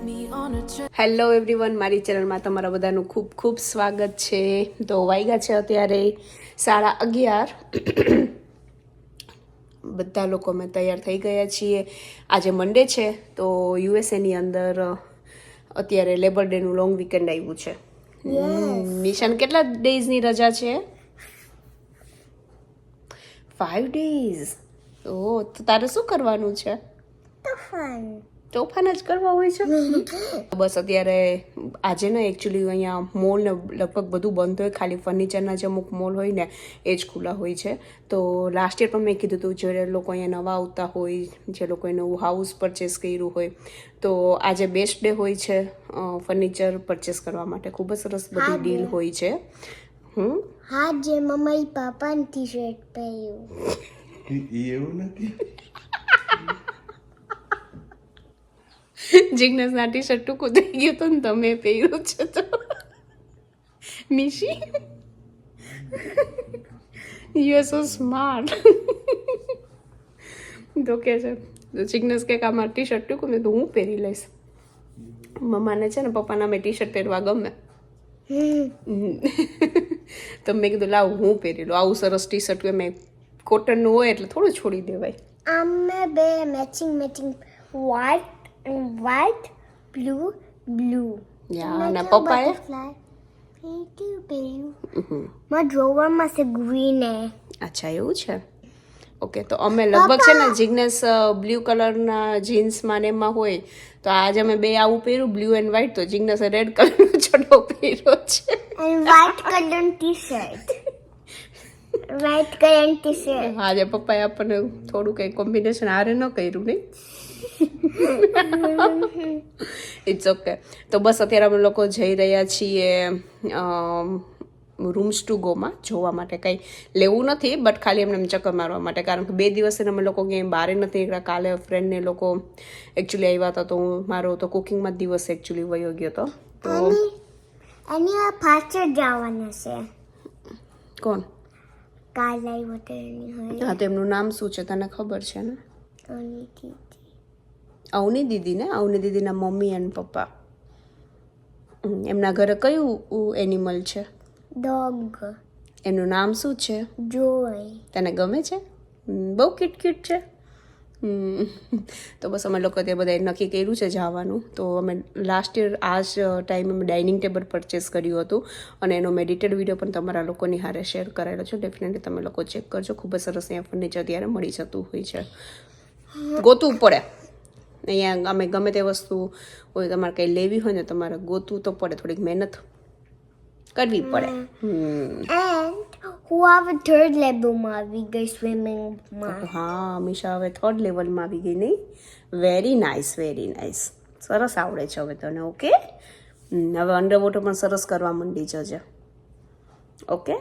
Hello everyone, મારી ચેનલમાં તમારા બધાનું ખૂબ ખૂબ સ્વાગત છે. તો વાગ્યા છે અત્યારે 11:30. બધા લોકો અમે તૈયાર થઈ ગયા છીએ. આજે મંડે છે તો યુએસએની અંદર અત્યારે લેબર ડેનું લોંગ વીકેન્ડ આવ્યું છે. નિશાન કેટલા ડેઝની રજા છે? 5 days. ઓ, તો તારે શું કરવાનું છે? તોફાન જ કરવા હોય છે. બસ અત્યારે આજે ને એકચ્યુઅલી અહીંયા મોલ ને લગભગ બધું બંધ હોય, ખાલી ફર્નિચરના જે અમુક મોલ હોય ને એ જ ખુલ્લા હોય છે. તો લાસ્ટ યર પણ મેં કીધું હતું, જે લોકો અહીંયા નવા આવતા હોય, જે લોકોએ નવું હાઉસ પરચેસ કર્યું હોય, તો આજે બેસ્ટ ડે હોય છે ફર્નિચર પરચેસ કરવા માટે. ખૂબ જ સરસ બધી ડીલ હોય છે. હા, જે મમ્મી પાપાની ટી શર્ટ પહેર્યું એવું નથી. જિગ્નેશના ટી શર્ટ ટૂંકું થઈ ગયું હતું ને તમે પહેર્યું છે તો Nishi you are so smart. તો કે છે જિગ્નેશ કે આમાં ટી શર્ટ ટૂંકું ને તો હું પહેરી લઈશ. મમ્માને છે ને પપ્પાના મેં ટી શર્ટ પહેરવા ગમે. તો મેં કીધું લાવ હું પહેરી લઉં. આવું સરસ ટી શર્ટ મેં કોટનનું હોય એટલે થોડું છોડી દેવાય. અમે બે મેચિંગ white blue યા, અને પપ્પાએ મારા ડ્રોવરમાં છે ગ્રીન હે. અચ્છા, એવું છે. ઓકે, તો અમે લગભગ છે ને જિગ્નેશ બ્લુ કલરના જીન્સમાં ને એમાં હોય, તો આજે અમે બે આવું પહેર્યું બ્લુ એન્ડ વ્હાઈટ, તો જિગ્નેશે રેડ કલરનો ચડો પહેર્યો છે and white color t-shirt. આજે પપ્પાએ આપણને થોડું કંઈ કોમ્બિનેશન હારે ન કર્યું નહીં. It's okay. તો બસ અત્યારે અમે લોકો જઈ રહ્યા છીએ રૂમ્સ ટુ ગોમાં જોવા માટે. કંઈ લેવું નથી, બટ ખાલી એમને ચક્કર મારવા માટે, કારણ કે 2 દિવસે અમે લોકો ક્યાંય બહાર નથી નીકળ્યા. કાલે ફ્રેન્ડને લોકો એકચ્યુઅલી આવ્યા હતા, તો મારો તો કુકિંગમાં જ દિવસ એકચ્યુઅલી વયો ગયો હતો. તો એની આ પાછળ જવાના છે. કોણ? કાલે આવ્યો તો એની હોય. હા, તો એમનું નામ શું છે તને ખબર છે ને? ઓની દીદી. અવની દીદી ને? અવની દીદીના મમ્મી અને પપ્પા. એમના ઘરે કયું એનિમલ છે? ડોગ. એનું નામ શું છે? જોય. તને ગમે છે? બહુ ક્યુટ છે. તો બસ અમે લોકો તે બધા નક્કી કર્યું છે જવાનું. તો અમે લાસ્ટ યર આ જ ટાઈમે અમે ડાઇનિંગ ટેબલ પરચેસ કર્યું હતું, અને એનો મેડિટેડ વિડીયો પણ તમારા લોકોની હારે શેર કરેલો છે. ડેફિનેટલી તમે લોકો ચેક કરજો. ખૂબ જ સરસ અહીંયા ફર્નિચર ત્યારે મળી જતું હોય છે. ગોતવું પડે અહીંયા. અમે ગમે તે વસ્તુ હોય તમારે કંઈ લેવી હોય ને, તમારે ગોતવું તો પડે, થોડીક મહેનત કરવી પડે. And હું હવે થર્ડ લેવલમાં આવી ગઈ સ્વિમિંગમાં. હા, મીશા હવે 3rd લેવલમાં આવી ગઈ નહીં? Very nice. સરસ આવડે છે હવે તને. ઓકે, હવે અંડર વોટર પણ સરસ કરવા માંડી જજે. ઓકે,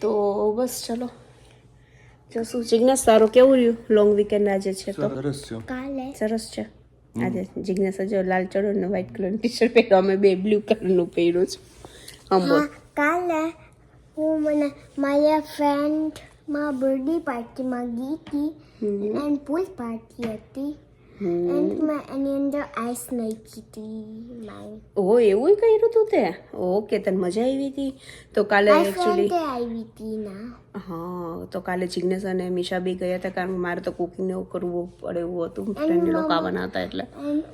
તો બસ ચલો જશું. જિજ્ઞેસ તારો કેવું રહ્યું લોંગ વીકેન્ડ આજે છે? તો કાલે સરસ છે. આજે જિજ્ઞેસ જો લાલ ચડો ને વ્હાઈટ કલરનું ટી શર્ટ પહેર્યું, અમે બે બ્લુ કલરનું પહેર્યું છે. કાલે હું મારા ફ્રેન્ડમાં બર્થડે પાર્ટીમાં ગઈ હતી, એન્ડ પૂલ પાર્ટી હતી, એન્ડ મેં એની અંદર આઈસ નાખી હતી. ઓ, એવું કર્યું તું તે? ઓકે, તને મજા આવી હતી? તો કાલે એકચ્યુઅલી આવી હતી ના. હા, તો કાલે જિજ્ઞેસ અને મીશા બી ગયા હતા, કારણ કે મારે તો કુકિંગ એવું કરવું પડે એવું હતું. ફ્રેન્ડ લોકો આવવાના હતા એટલે. એન્ડ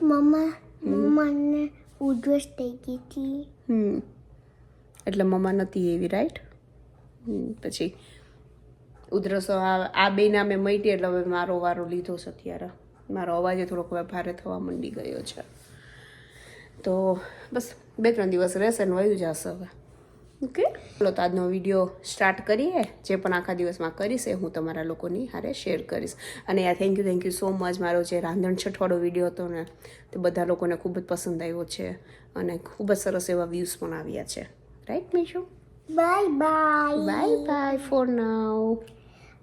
મમ્માને ઉધરસ થઈ ગઈ હતી. એટલે મમ્મા નથી એવી, રાઈટ? પછી ઉધરસ આ બેના મેં મળી એટલે હવે મારો વારો લીધો છે. અત્યારે મારો અવાજ થોડોક હવે ભારે થવા માંડી ગયો છે. તો બસ 2-3 દિવસ રહેશે ને વયું જશે હવે. ઓકે, ચલો તો આજનો વિડીયો સ્ટાર્ટ કરીએ. જે પણ આખા દિવસમાં કરીશ એ હું તમારા લોકોની હારે શેર કરીશ. અને યાર થેન્ક યુ સો મચ. મારો જે રાંધણ છઠવાળો વિડીયો હતો ને, તે બધા લોકોને ખૂબ જ પસંદ આવ્યો છે, અને ખૂબ જ સરસ એવા વ્યૂઝ પણ આવ્યા છે. Right Mishu? Bye for now.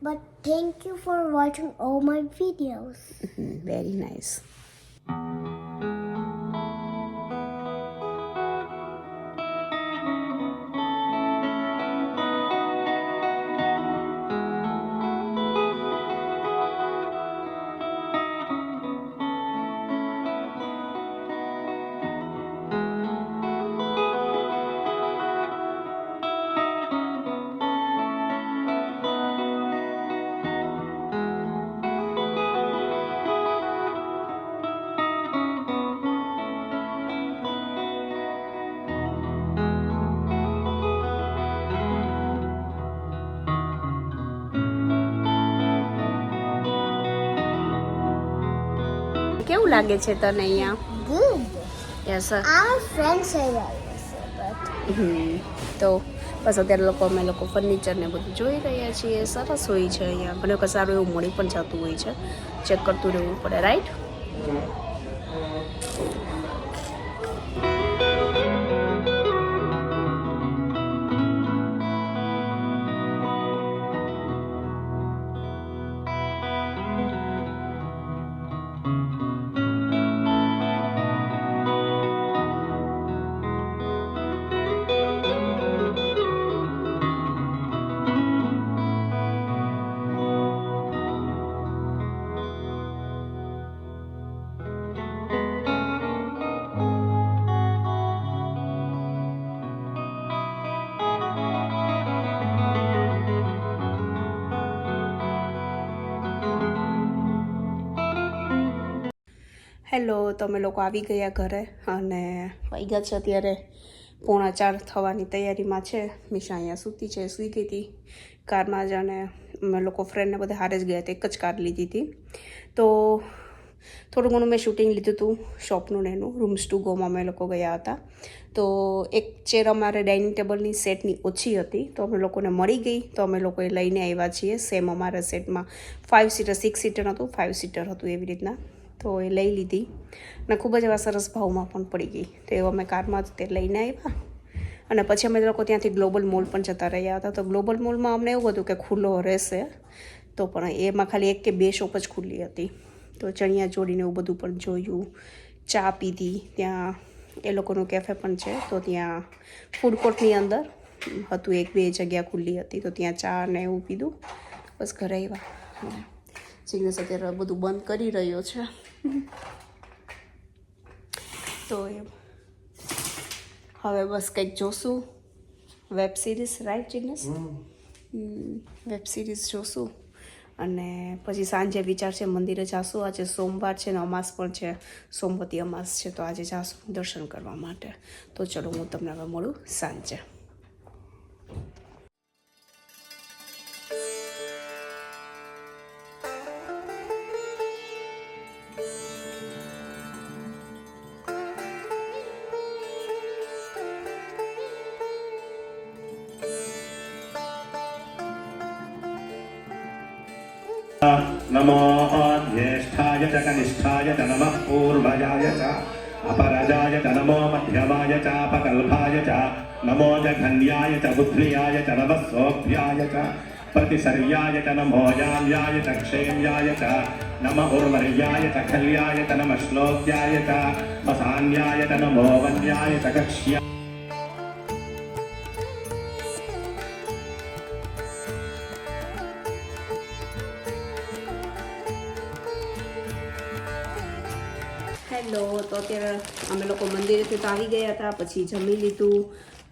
But thank you for watching all my videos. Very nice. કેવું લાગે છે તને અહીંયા? Good. Yes Our friends are always તો બસ અત્યારે અમે લોકો ફર્નિચર ને બધું જોઈ રહ્યા છીએ. સરસ હોય છે અહીંયા, ઘણી વખત સારું એવું મળી પણ જતું હોય છે. ચેક કરતું રહેવું પડે, રાઈટ? હેલો, તમે લોકો આવી ગયા ઘરે અને વાગ્યા છે અત્યારે 3:45 થવાની તૈયારીમાં છે. મિશા અહીંયા સૂતી છે, સૂઈ ગઈ હતી કારમાં જ. અને અમે લોકો ફ્રેન્ડને બધા હારે જ ગયા હતા, એક જ કાર લીધી હતી. તો થોડું ઘણું મેં શૂટિંગ લીધું હતું શોપનું ને એનું. રૂમ્સ ટુ ગોમાં અમે લોકો ગયા હતા. તો એક ચેર અમારે ડાઇનિંગ ટેબલની સેટની ઓછી હતી, તો અમે લોકોને મળી ગઈ. તો અમે લોકોએ લઈને આવ્યા છીએ. સેમ અમારા સેટમાં 5 સીટર 6 સીટર હતું, 5 સીટર હતું એવી રીતના. તો એ લઈ લીધી અને ખૂબ જ એવા સરસ ભાવમાં પણ પડી ગઈ. તો એવા અમે કારમાં જ તે લઈને આવ્યા. અને પછી અમે લોકો ત્યાંથી ગ્લોબલ મોલ પણ જતા રહ્યા હતા. તો ગ્લોબલ મોલમાં અમને એવું હતું કે ખુલ્લો રહેશે, તો પણ એમાં ખાલી 1 કે 2 શોપ જ ખુલ્લી હતી. તો ચણિયા ચોળીને એવું બધું પણ જોયું, ચા પીધી. ત્યાં એ લોકોનું કેફે પણ છે, તો ત્યાં ફૂડ કોર્ટની અંદર હતું, 1-2 જગ્યા ખુલ્લી હતી. તો ત્યાં ચા ને એવું પીધું, બસ ઘરે આવ્યા. જિગ્નેશ અત્યારે બધું બંધ કરી રહ્યો છે. તો એમ હવે બસ કંઈક જોશું, web series, right Jignesh? Web series જોશું અને પછી સાંજે વિચાર છે મંદિરે જાશું. આજે સોમવાર છે ને અમાસ પણ છે, સોમવતી અમાસ છે, તો આજે જાશું દર્શન કરવા માટે. તો ચલો હું તમને હવે મળું સાંજે. नमो ज्येष्ठाय च कनिष्ठाय च नमः पूर्वजाय च अपरजाय च नमो मध्यमाय च अपकल्पाय च नमो जघन्याय च बुद्ध्याय च नमः सोऽभ्याय च प्रतिसर्याय च नमो याम्याय च क्षेम्याय च नमः उर्वर्याय च खल्याय च नमः श्लोक्याय च वसान्याय च नमो वन्याय च कक्ष्याय. હેલો, તો અત્યારે અમે લોકો મંદિરેથી તો આવી ગયા હતા, પછી જમી લીધું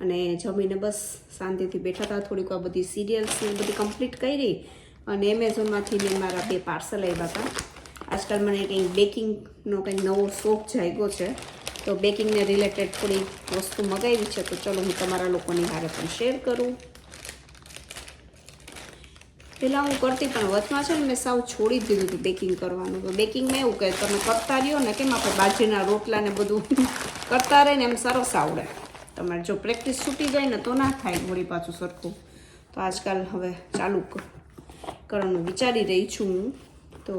અને જમીને બસ શાંતિથી બેઠા હતા. થોડીક આ બધી સિરિયલ્સને બધી કમ્પ્લીટ કરી અને એમેઝોનમાંથી મેં મારા 2 પાર્સલ આવ્યા હતા. આજકાલ મને કંઈક બેકિંગનો કંઈક નવો શોખ જાગ્યો છે, તો બેકિંગને રિલેટેડ થોડી વસ્તુ મગાવી છે. તો ચલો હું તમારા લોકોની હારે પણ શેર કરું. પહેલાં હું કરતી પણ વચમાં છે ને મેં સાવ છોડી જ દીધું હતું બેકિંગ કરવાનું. તો બેકિંગમાં એવું કે તમે કરતા રહ્યો ને, કેમ આપણે બાજરીના રોટલા ને બધું કરતા રહે ને એમ સરસ આવડે. તમારે જો પ્રેક્ટિસ છૂટી જાય ને તો ના થાય વળી પાછું સરખું. તો આજકાલ હવે ચાલુ કરવાનું વિચારી રહી છું હું. તો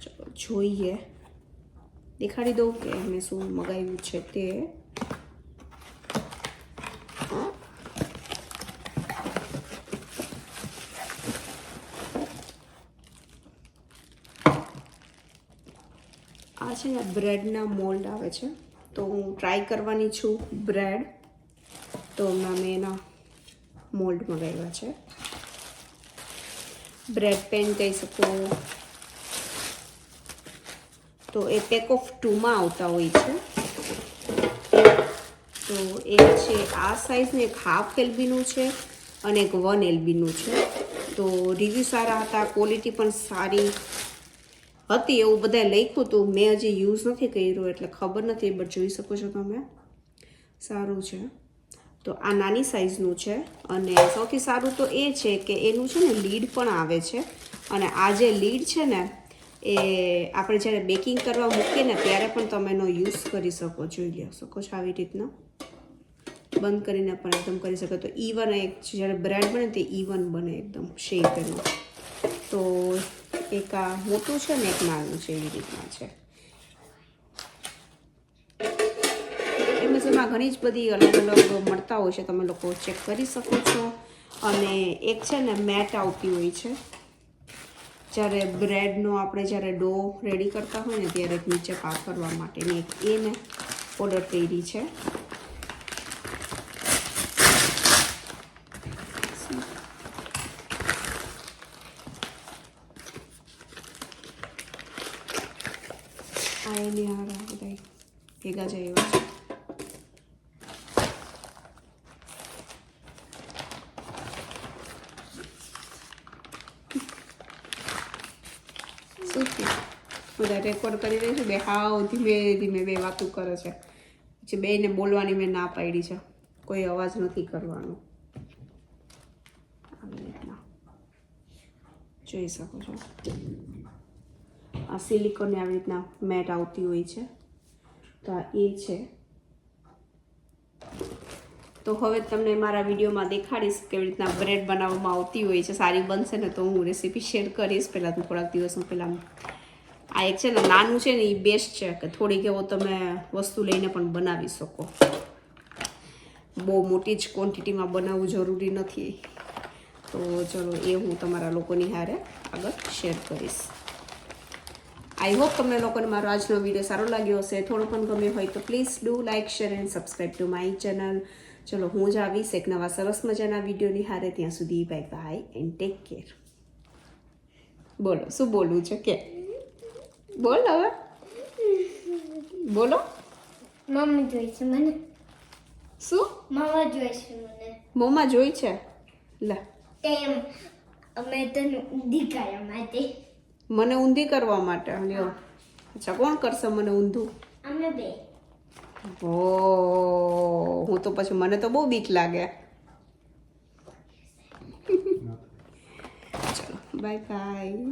ચલો જોઈએ, દેખાડી દઉં કે મેં શું મગાવ્યું છે તે. આ છે ને બ્રેડના મોલ્ડ આવે છે, તો હું ટ્રાય કરવાની છું બ્રેડ. તો મેં એના મોલ્ડ મંગાવ્યા છે. બ્રેડ પેન કહી શકો. તો એ પેક ઓફ 2માં આવતા હોય છે. તો એક છે આ સાઇઝનું, એક હાફ એલબીનું છે અને એક 1 એલબીનું છે. તો રિવ્યૂ સારા હતા, ક્વોલિટી પણ સારી હતી એવું બધાએ લખ્યું હતું. મેં હજી યુઝ નથી કર્યું એટલે ખબર નથી, બટ જોઈ શકો છો તમે, સારું છે. તો આ નાની સાઇઝનું છે અને સૌથી સારું તો એ છે કે એનું છે ને લીડ પણ આવે છે. અને આ જે લીડ છે ને એ આપણે જ્યારે બેકિંગ કરવા મૂકીએ ને ત્યારે પણ તમે એનો યુઝ કરી શકો. જોઈ શકો છો આવી રીતના બંધ કરીને પણ એકદમ કરી શકો. તો ઇવન એક જ્યારે બ્રેડ બને તે ઇવન બને એકદમ શેપ એનું. તો એક આ મોટું છે ને એક નાનું છે, એવી રીતના છે. એમેઝોનમાં ઘણી જ બધી અલગ અલગ મળતા હોય છે, તમે લોકો ચેક કરી શકો છો. અને એક છે ને મેટ આવતી હોય છે, જ્યારે બ્રેડનો આપણે જ્યારે ડો રેડી કરતા હોય ને ત્યારે નીચે પાથરવા માટેની એક એ મેં ઓર્ડર કરી છે. આ એની હારા બધા ભેગા જાય એવા છે. બધા રેકોર્ડ કરી રહી છે બે, હાવ ધીમે ધીમે બે વાતું કરે છે. પછી બેને બોલવાની મેં ના પાડી છે, કોઈ અવાજ નથી કરવાનો. આવી રીતના જોઈ શકો છો. આ સિલિકોનની આવી રીતના મેટ આવતી હોય છે. તો આ એ છે. તો હવે તમને મારા વિડીયોમાં દેખાડીશ કેવી રીતના બ્રેડ બનાવવામાં આવતી હોય છે. સારી બનશે ને તો હું રેસીપી શેર કરીશ. પહેલાં તો થોડાક દિવસો પહેલાં આ એક છે ને નાનું છે ને એ બેસ્ટ છે કે થોડીક એવો તમે વસ્તુ લઈને પણ બનાવી શકો. બહુ મોટી જ ક્વોન્ટિટીમાં બનાવવું જરૂરી નથી. તો ચલો એ હું તમારા લોકોની હારે આગળ શેર કરીશ. આઈ હોપ તમને લોકોને મારો આજનો વિડીયો સારો લાગ્યો હશે. થોડો પણ ગમ્યો હોય તો please do like, share and subscribe to my channel. ચલો હું જ આવીશ એક નવા સરસ મજાના વિડીયોની હારે. ત્યાં સુધી bye bye and take care. બોલો શું બોલવું છે કે બોલ હવે બોલો. મમ્મી જોઈ છે મને. શું મામા જોઈ છે મને. મોમાં જોઈ છે? લે તેમ અમે તને ઊંધી કરવા માટે. મને ઊંધી કરવા માટે? લ્યો અચ્છા, કોણ કરશે મને ઊંધું? અમે બે. ઓ હું તો પછી મને તો બહુ બીક લાગે. ચલો બાય બાય.